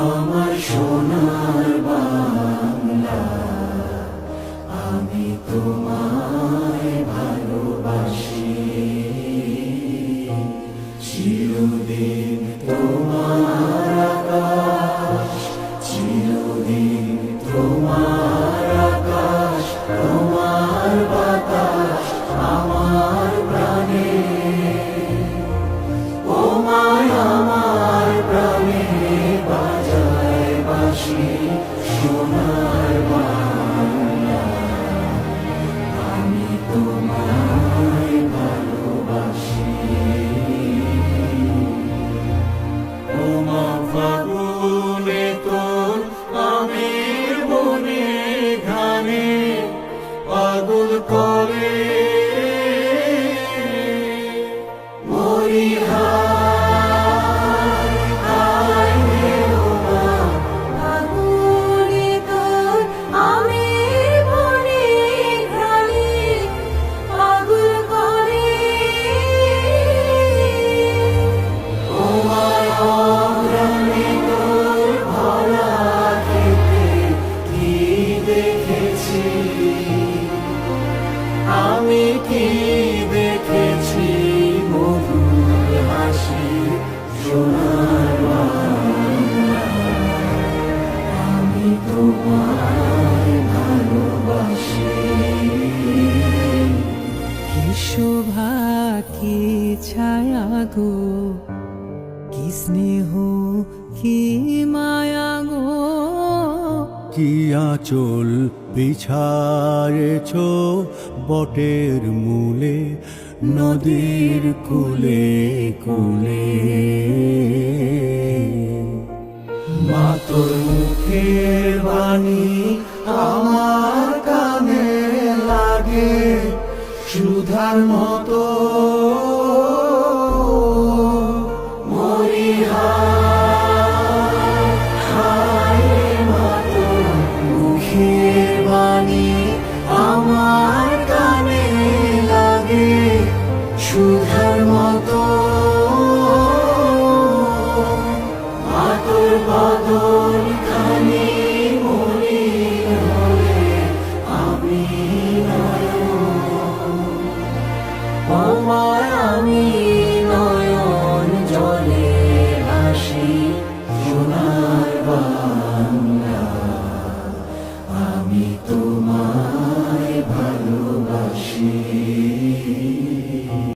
আমার সোনার বাংলা, আমি তোমায় ভালোবাসি। চিরদিন তোমার আকাশ, চিরদিন তোমার আকাশ, তোমার বাতাস আমার প্রাণে। ও মায় আমার প্রাণে বাজায় বাঁশি সোনার বাংলা, আমি তোমায় ভালোবাসি। ও মা ফাগুনে তোর আমের বনে ঘানে পাগল করে মরি হায় হায় রে। ও মা ফাগুনে তোর আমের বনে ঘ্রাণে পাগল করে। ও মা অগ্রাণে তোর ভরা খেতে কি দেখেছি, আমি কি দেখেছি মধুর হাসি সোনার বাংলা, আমি তোমায় ভালোবাসি। কি শোভা কি ছায়া গো, কি স্নেহ কি মায়া গো, কি আঁচল বিছায়েছ বটের মূলে, নদীর কূলে কূলে। মা তোর মুখের বাণী আমার কানে লাগে সুধার মতো